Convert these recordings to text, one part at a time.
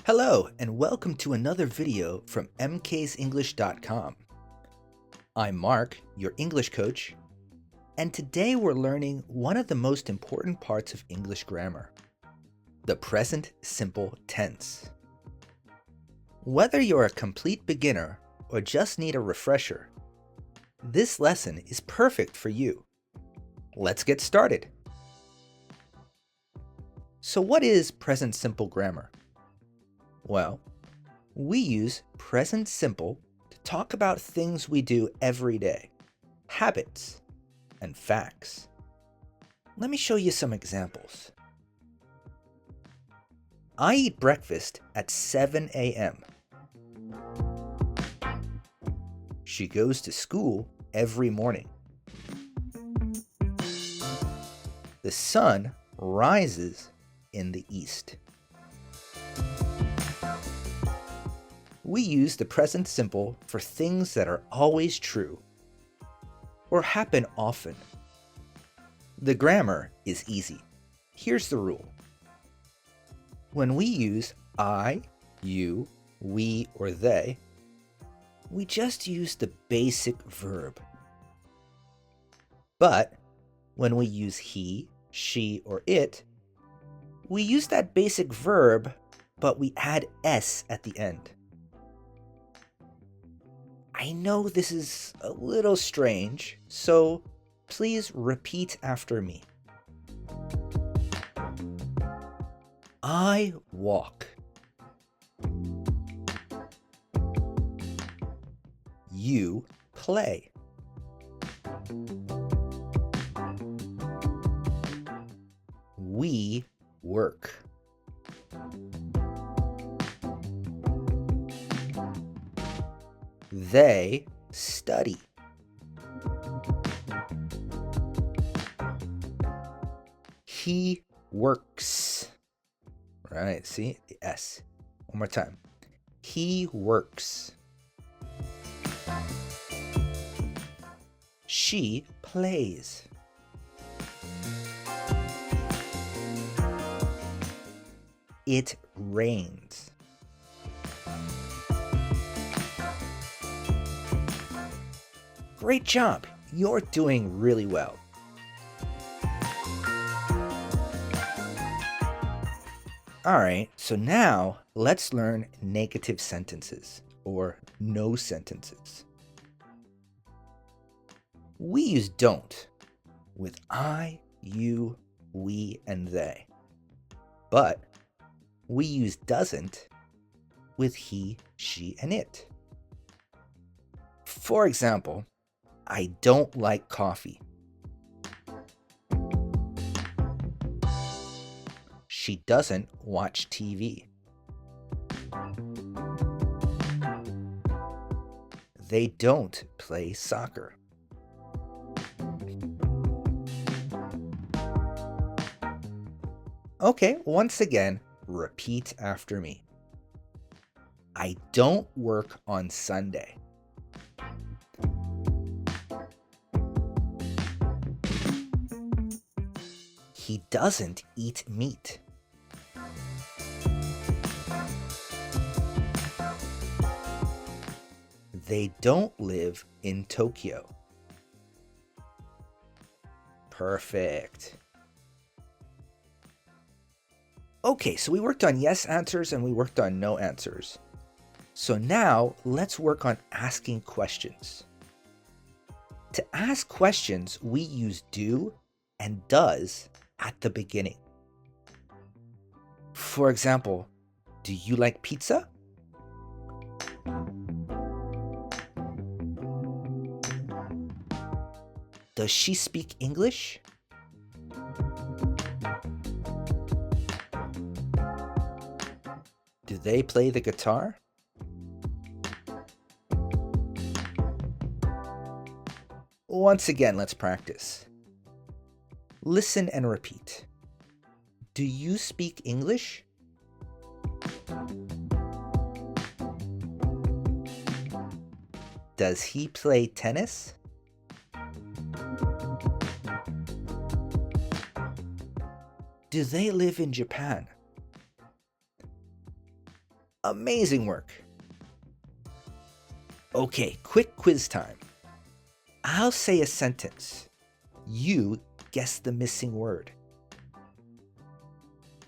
Hello, and welcome to another video from mksenglish.com. I'm Mark, your English coach, and today we're learning one of the most important parts of English grammar, the present simple tense. Whether you're a complete beginner or just need a refresher, this lesson is perfect for you. Let's get started. So what is present simple grammar? Well, we use present simple to talk about things we do every day, habits, and facts. Let me show you some examples. I eat breakfast at 7 a.m. She goes to school every morning. The sun rises in the east. We use the present simple for things that are always true or happen often. The grammar is easy. Here's the rule. When we use I, you, we, or they, we just use the basic verb. But when we use he, she, or it, we use that basic verb, but we add s at the end. I know this is a little strange, so please repeat after me. I walk. You play. We work. They study. He works. Right, see the S. One more time. He works. She plays. It rains. Great job! You're doing really well. Alright, so now let's learn negative sentences, or no sentences. We use don't with I, you, we, and they. But we use doesn't with he, she, and it. For example, I don't like coffee. She doesn't watch TV. They don't play soccer. Okay, once again, repeat after me. I don't work on Sunday. He doesn't eat meat. They don't live in Tokyo. Perfect. Okay, so we worked on yes answers and we worked on no answers. So now let's work on asking questions. To ask questions, we use do and does at the beginning. For example, do you like pizza? Does she speak English? Do they play the guitar? Once again, let's practice. Listen and repeat. Do you speak English? Does he play tennis? Do they live in Japan? Amazing work. Okay, quick quiz time. I'll say a sentence. You guess the missing word.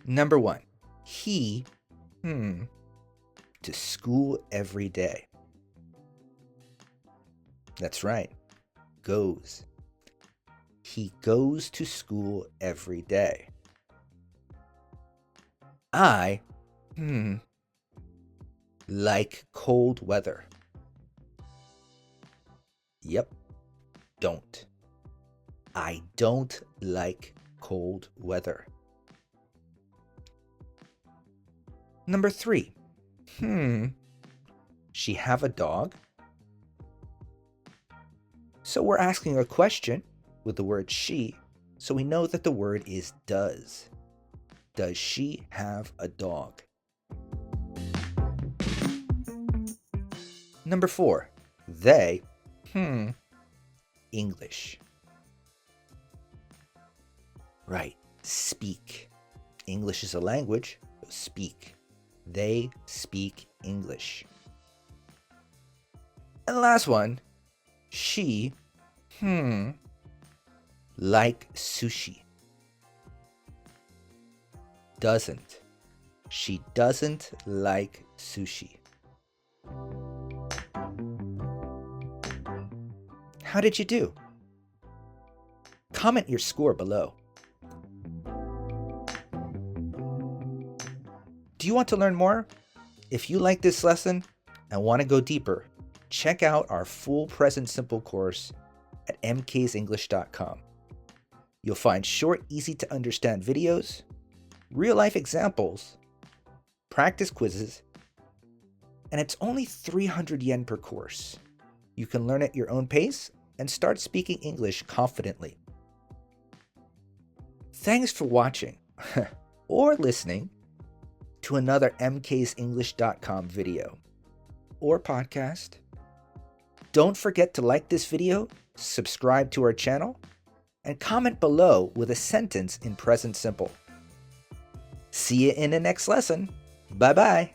Number 1. He, to school every day. That's right. Goes. He goes to school every day. I, like cold weather. Yep, don't. I don't like cold weather. Number 3. She have a dog? So we're asking a question with the word she, so we know that the word is does. Does she have a dog? Number 4. They, English. Right, speak. English is a language, so speak. They speak English. And the last one, she, like sushi. Doesn't. She doesn't like sushi. How did you do? Comment your score below. Do you want to learn more? If you like this lesson and want to go deeper, check out our full present simple course at mksenglish.com. You'll find short, easy to understand videos, real-life examples, practice quizzes, and it's only 300 yen per course. You can learn at your own pace and start speaking English confidently. Thanks for watching or listening to another mksenglish.com video or podcast. Don't forget to like this video, subscribe to our channel, and comment below with a sentence in present simple. See you in the next lesson. Bye-bye.